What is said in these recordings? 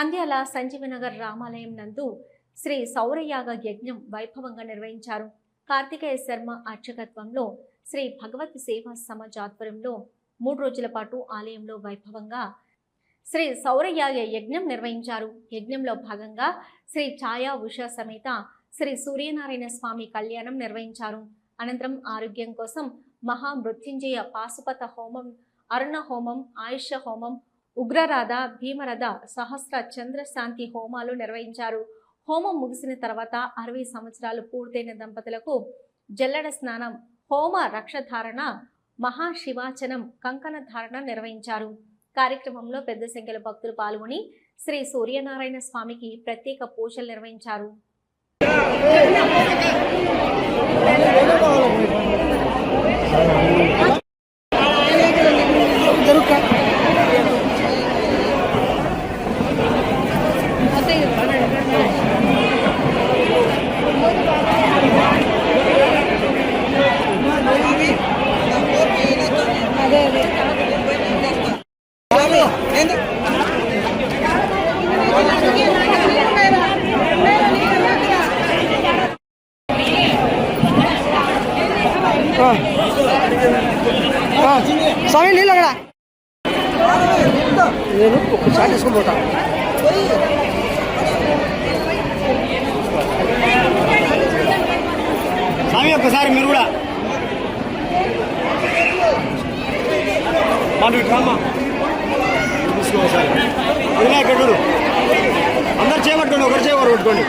నంద్యాల సంజీవనగర్ రామాలయం నందు శ్రీ సౌరయాగ యజ్ఞం వైభవంగా నిర్వహించారు. కార్తికేయ శర్మ అర్చకత్వంలో శ్రీ భగవత్ సేవా సమాజ్ ఆధ్వర్యంలో 3 రోజుల పాటు ఆలయంలో వైభవంగా శ్రీ సౌరయాగ యజ్ఞం నిర్వహించారు. యజ్ఞంలో భాగంగా శ్రీ ఛాయా ఉషా సమేత శ్రీ సూర్యనారాయణ స్వామి కళ్యాణం నిర్వహించారు. అనంతరం ఆరోగ్యం కోసం మహామృత్యుంజయ పాశుపత హోమం, అరుణ హోమం, ఆయుష హోమం, ఉగ్రరాధ, భీమరథ, సహస్ర చంద్ర శాంతి హోమాలు నిర్వహించారు. హోమం ముగిసిన తర్వాత 60 సంవత్సరాలు పూర్తయిన దంపతులకు జల్లెడ స్నానం, హోమ రక్షధారణ, మహాశివాచనం, కంకణ ధారణ నిర్వహించారు. కార్యక్రమంలో పెద్ద సంఖ్యలో భక్తులు పాల్గొని శ్రీ సూర్యనారాయణ స్వామికి ప్రత్యేక పూజలు నిర్వహించారు. स्वामी नहीं लग रहा इसको बोटा स्वामी ఒక్కసారి మీరు కూడా మాది డ్రామా తీసుకోసారి ఇలా కట్టుడు అందరూ చేయబట్టుకోండి, ఒకరు చేయవారు పట్టుకోండి.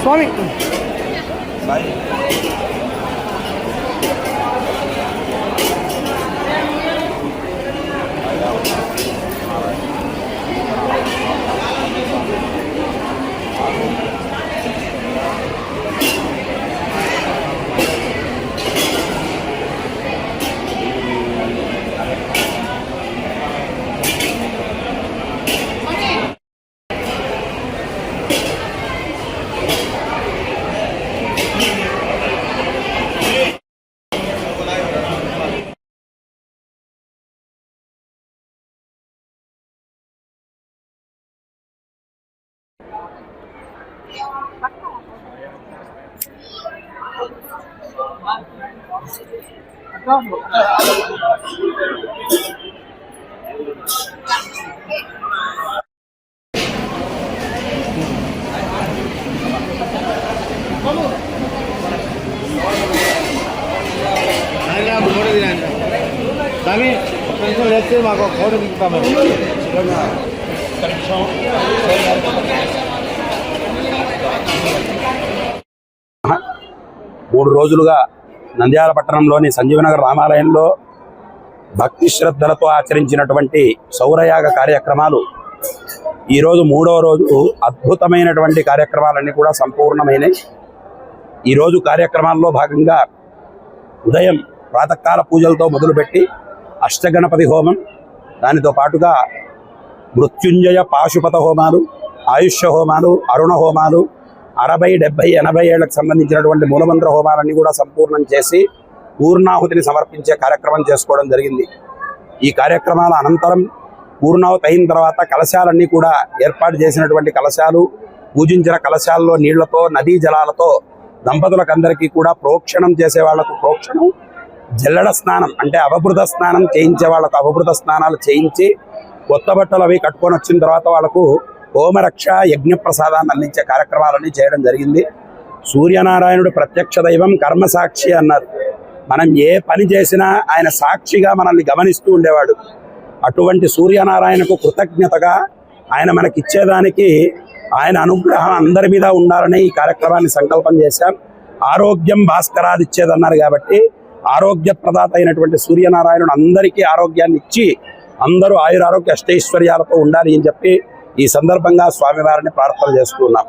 స్వామి లేస్తే మాకు ఒక ఫోటో దిగుతాము. 3 రోజులుగా నంద్యాల పట్టణంలోని సంజీవనగర్ రామాలయంలో భక్తి శ్రద్ధలతో ఆచరించినటువంటి సౌరయాగ కార్యక్రమాలు ఈరోజు 3వ రోజు అద్భుతమైనటువంటి కార్యక్రమాలన్నీ కూడా సంపూర్ణమైనవి. ఈరోజు కార్యక్రమాల్లో భాగంగా ఉదయం ప్రాతకాల పూజలతో మొదలుపెట్టి అష్టగణపతి హోమం, దానితో పాటుగా మృత్యుంజయ పాశుపత హోమాలు, ఆయుష్య హోమాలు, అరుణ హోమాలు, 60, 70, 80 ఏళ్లకు సంబంధించినటువంటి మూలమంత్ర హోమాలన్నీ కూడా సంపూర్ణం చేసి పూర్ణాహుతిని సమర్పించే కార్యక్రమం చేసుకోవడం జరిగింది. ఈ కార్యక్రమాల అనంతరం పూర్ణాహుతి అయిన తర్వాత కలశాలన్నీ కూడా ఏర్పాటు చేసినటువంటి కలశాలు, పూజించిన కలశాల్లో నీళ్లతో, నదీ జలాలతో దంపతులకు అందరికీ కూడా ప్రోక్షణం చేసే వాళ్లకు ప్రోక్షణం, జల్లెడ స్నానం అంటే అవభృత స్నానం చేయించే వాళ్లకు అవభృత స్నానాలు చేయించి కొత్త బట్టలు అవి కట్టుకొని వచ్చిన తర్వాత వాళ్లకు హోమరక్ష యజ్ఞ ప్రసాదాన్ని అందించే కార్యక్రమాలన్నీ చేయడం జరిగింది. సూర్యనారాయణుడు ప్రత్యక్ష దైవం, కర్మసాక్షి అన్నారు. మనం ఏ పని చేసినా ఆయన సాక్షిగా మనల్ని గమనిస్తూ ఉండేవాడు. అటువంటి సూర్యనారాయణకు కృతజ్ఞతగా ఆయన మనకిచ్చేదానికి ఆయన అనుగ్రహం అందరి మీద ఉండాలని ఈ కార్యక్రమాన్ని సంకల్పం చేశాం. ఆరోగ్యం భాస్కరాదిచ్చేదన్నారు కాబట్టి ఆరోగ్య ప్రదాత అయినటువంటి సూర్యనారాయణుడు అందరికీ ఆరోగ్యాన్ని ఇచ్చి అందరూ ఆయురారోగ్య అష్టైశ్వర్యాలతో ఉండాలి అని చెప్పి ఈ సందర్భంగా స్వామివారిని ప్రార్థన చేస్తున్నాం.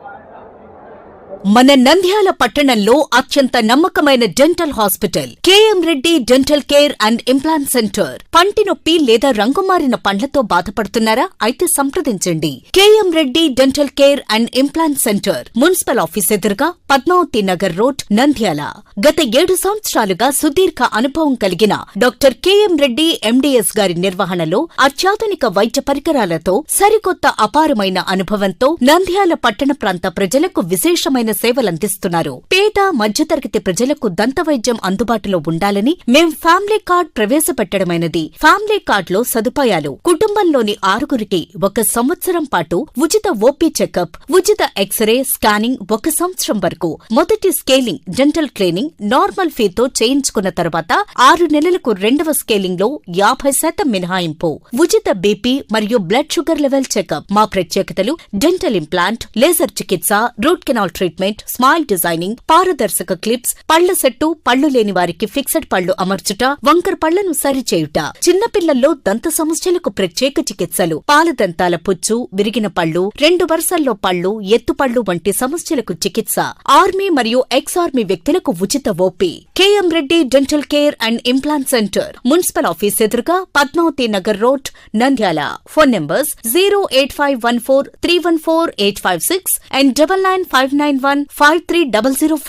మన నంద్యాల పట్టణంలో అత్యంత నమ్మకమైన dental hospital KM Reddy dental care and implant centre. పంటి నొప్పి లేదా రంగుమారిన పండ్లతో బాధపడుతున్నారా? అయితే సంప్రదించండి. KM Reddy dental care and implant centre, municipal office ఎదురుగా, పద్మావతి నగర్ రోడ్, నంద్యాల. గత 7 సంవత్సరాలుగా సుదీర్ఘ అనుభవం కలిగిన డాక్టర్ కేఎం రెడ్డి ఎండిఎస్ గారి నిర్వహణలో అత్యాధునిక వైద్య పరికరాలతో సరికొత్త అపారమైన అనుభవంతో నంద్యాల పట్టణ ప్రాంత ప్రజలకు విశేషమైన సేవలందిస్తున్నారు. పేద మధ్యతరగతి ప్రజలకు దంతవైద్యం అందుబాటులో ఉండాలని మేం ఫ్యామిలీ కార్డ్ ప్రవేశపెట్టడమైనది. ఫ్యామిలీ కార్డ్ లో సదుపాయాలు: కుటుంబంలోని 6గురికి 1 సంవత్సరం పాటు ఉచిత ఓపీ చెకప్, ఉచిత ఎక్స్రే స్కానింగ్ 1 సంవత్సరం వరకు, మొదటి స్కేలింగ్ డెంటల్ క్లీనింగ్ నార్మల్ ఫీతో చేయించుకున్న తర్వాత 6 నెలలకు 2వ స్కేలింగ్ లో 50% మినహాయింపు, ఉచిత బీపీ మరియు బ్లడ్ షుగర్ లెవెల్ చెకప్. మా ప్రత్యేకతలు: డెంటల్ ఇంప్లాంట్, లేజర్ చికిత్స, root canal treatment, smile designing, పారదర్శక క్లిప్స్, పళ్ల సెట్టు, పళ్లు లేని వారికి ఫిక్స్డ్ పళ్లు అమర్చుట, వంకర పళ్లను సరిచేయుట, చిన్నపిల్లల్లో దంత సమస్యలకు ప్రత్యేక చికిత్సలు, పాలదంతాల పుచ్చు, విరిగిన పళ్లు, 2 వరుసల్లో పళ్లు, ఎత్తుపళ్లు వంటి సమస్యలకు చికిత్స, ఆర్మీ మరియు ఎక్స్ ఆర్మీ వ్యక్తులకు ఉచిత OP. KM Reddy dental care and implant centre, municipal office ఎదురుగా, Padmavathi Nagar road, Nandyal. Phone numbers 08514314856 and 9959153005.